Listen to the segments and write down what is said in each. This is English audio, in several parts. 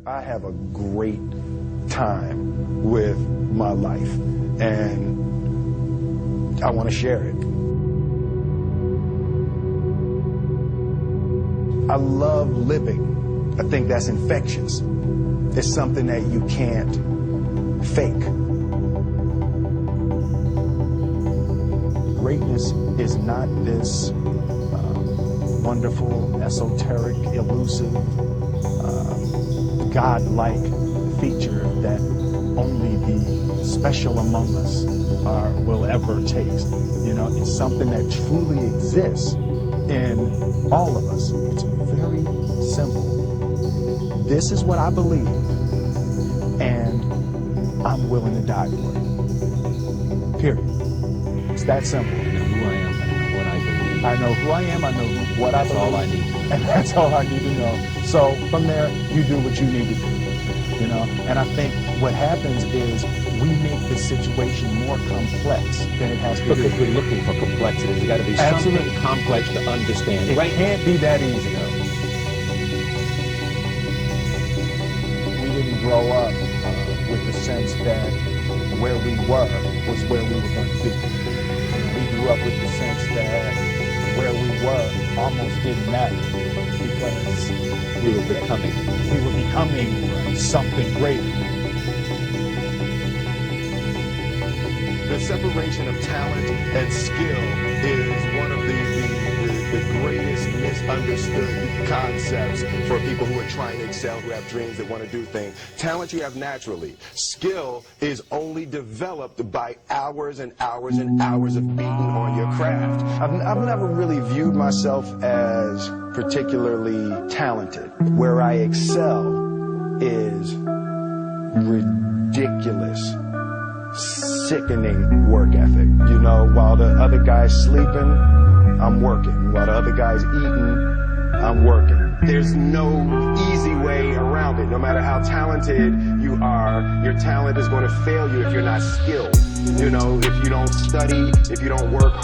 I have a great time with my life, and I want to share it. I love living. I think that's infectious. It's something that you can't fake. Greatness is not this wonderful, esoteric, elusive, God-like feature that only the special among us will ever taste. You know, it's something that truly exists in all of us. It's very simple. This is what I believe, and I'm willing to die for it. Period. It's that simple. I know who I am, I know what I believe. I know who I am, I know what I believe. That's all I need to know. And that's all I need to know. So from there, you do what you need to do. You know, and I think what happens is we make the situation more complex than it has to be. Because we're looking for complexity. There's got to be something complex to understand. It can't be that easy. We didn't grow up with the sense that where we were was where we were going to be. We grew up with the sense that where we were almost didn't matter because we were becoming something greater. The separation of talent and skill is one of the greatest misunderstood concepts for people who are trying to excel, who have dreams, that want to do things. Talent you have naturally. Skill is only developed by hours and hours and hours of beating on your craft. I've never really viewed myself as particularly talented. Where I excel is ridiculous, sickening work ethic. You know, while the other guy's sleeping, I'm working. While the other guy's eating, I'm working. There's no easy way around it. No matter how talented you are, your talent is going to fail you if you're not skilled. You know, if you don't study, if you don't work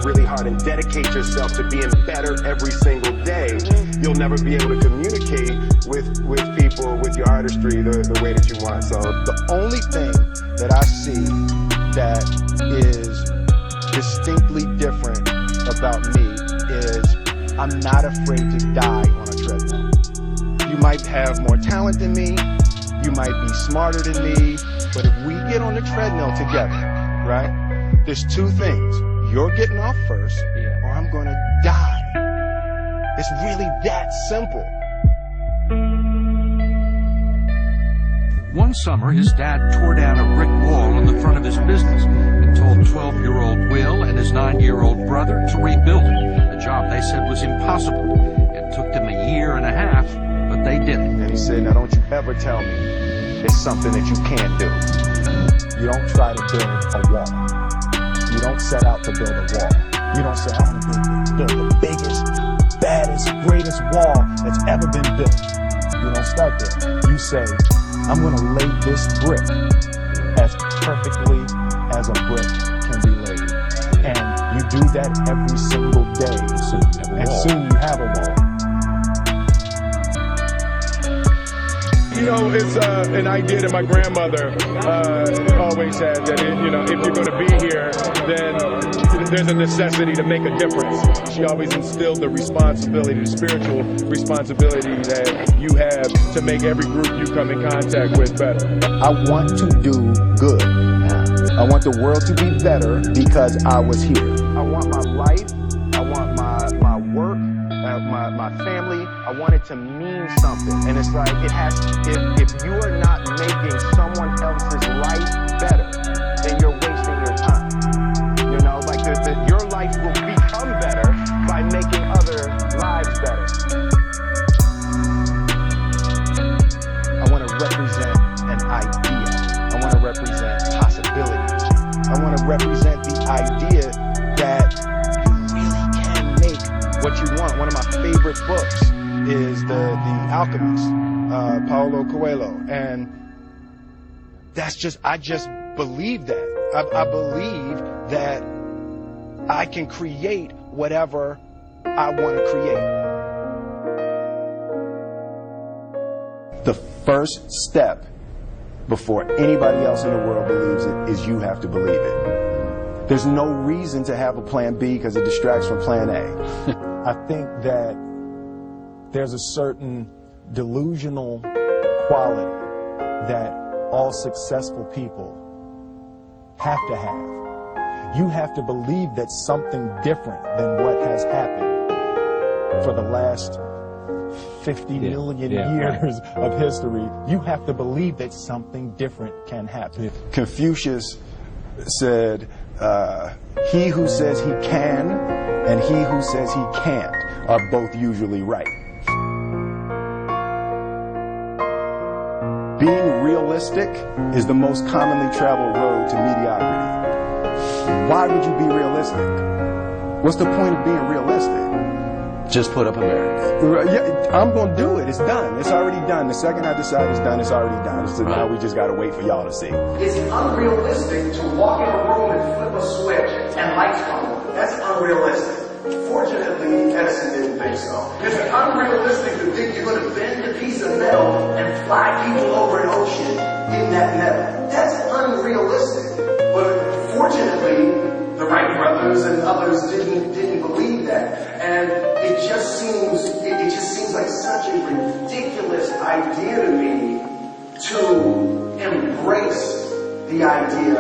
really hard and dedicate yourself to being better every single day, you'll never be able to communicate with people, with your artistry, the way that you want. So the only thing that I see that is distinctly different about me is I'm not afraid to die on a treadmill. You might have more talent than me, you might be smarter than me, but if we get on the treadmill together, right, there's two things. You're getting off first, or I'm going to die. It's really that simple. One summer, his dad tore down a brick wall in the front of his business and told 12-year-old Will and his 9-year-old brother to rebuild it, a job they said was impossible. It took them a year and a half, but they did it. And he said, now don't you ever tell me it's something that you can't do. You don't try to build a wall. You don't set out to build a wall. You don't say, I'm going to build the biggest, baddest, greatest wall that's ever been built. You don't start there. You say, I'm going to lay this brick as perfectly as a brick can be laid. And you do that every single day. And soon you have a wall. You know, it's an idea that my grandmother always had, that, if you're going to be here, then there's a necessity to make a difference. She always instilled the responsibility, the spiritual responsibility that you have to make every group you come in contact with better. I want to do good. I want the world to be better because I was here. I want my life, I want my work, my family, I want it to mean something. And it's like, it has, if you are not making someone else's life better, then you're wasting your time. You know, like your life will become better by making other lives better. I want to represent an idea. I want to represent possibilities. I want to represent the idea that you really can make what you want. One of my favorite books is The Alchemist, Paulo Coelho. And that's just, I just believe that. I believe that I can create whatever I want to create. The first step before anybody else in the world believes it is you have to believe it. There's no reason to have a plan B because it distracts from plan A. I think that there's a certain delusional quality that all successful people have to have. You have to believe that something different than what has happened for the last 50 million years of history. You have to believe that something different can happen. Confucius said, he who says he can and he who says he can't are both usually right. Being realistic is the most commonly traveled road to mediocrity. Why would you be realistic? What's the point of being realistic? Just put up a barrier. Yeah, I'm going to do it. It's done. It's already done. The second I decide it's done, it's already done. So now we just got to wait for y'all to see. It's unrealistic to walk in a room and flip a switch and lights come on. That's unrealistic. Fortunately, Edison didn't think so. It's unrealistic to think you're going to bend a piece of metal and fly people over an ocean in that metal. That's unrealistic. But fortunately, the Wright brothers and others didn't believe that. And it just seems like such a ridiculous idea to me to embrace the idea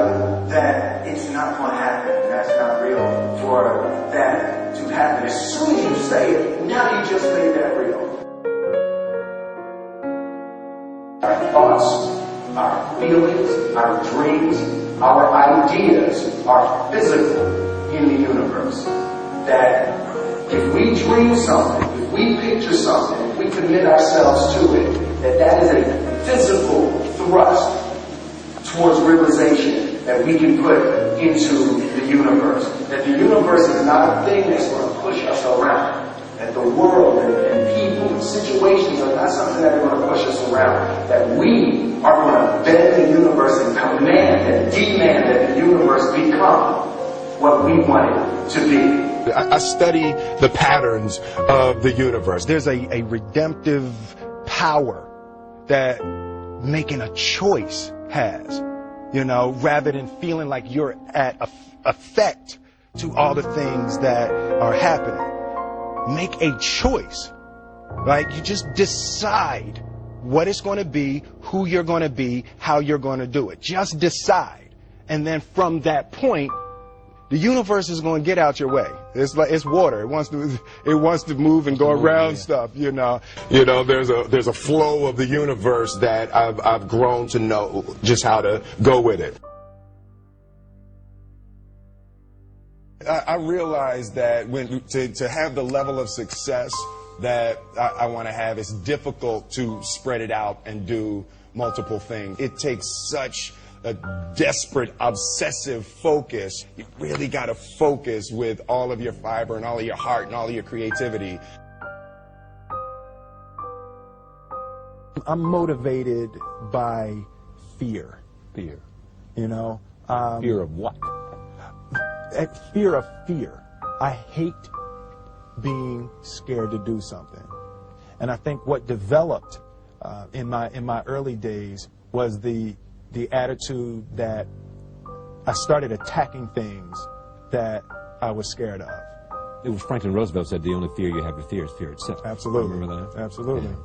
that it's not going to happen, that's not real, for that to happen. As soon as you say it, now you just made that real. Our thoughts, our feelings, our dreams, our ideas are physical in the universe. That if we dream something, if we picture something, if we commit ourselves to it, that is a physical thrust towards realization that we can put into the universe. That the universe is not a thing that's going to push us around. That the world and people and situations are not something that are going to push us around. That we are going to bend the universe and command and demand that the universe become what we want it to be. I study the patterns of the universe. There's a redemptive power that making a choice has, rather than feeling like you're at effect to all the things that are happening. Make a choice. Like, you just decide what it's going to be, who you're going to be, how you're going to do it. Just decide. And then from that point, the universe is going to get out your way. It's water. It wants to move and go around stuff, There's a flow of the universe that I've grown to know just how to go with it. I realized that to have the level of success that I want to have, it's difficult to spread it out and do multiple things. It takes such a desperate, obsessive focus. You really got to focus with all of your fiber and all of your heart and all of your creativity. I'm motivated by fear. Fear. Fear of what? Fear of fear. I hate being scared to do something. And I think what developed in my early days was the attitude that I started attacking things that I was scared of. It was Franklin Roosevelt said the only fear you have to fear is fear itself. Absolutely. Remember that? Absolutely. Yeah.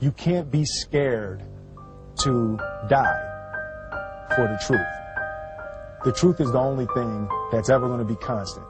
You can't be scared to die for the truth. The truth is the only thing that's ever going to be constant.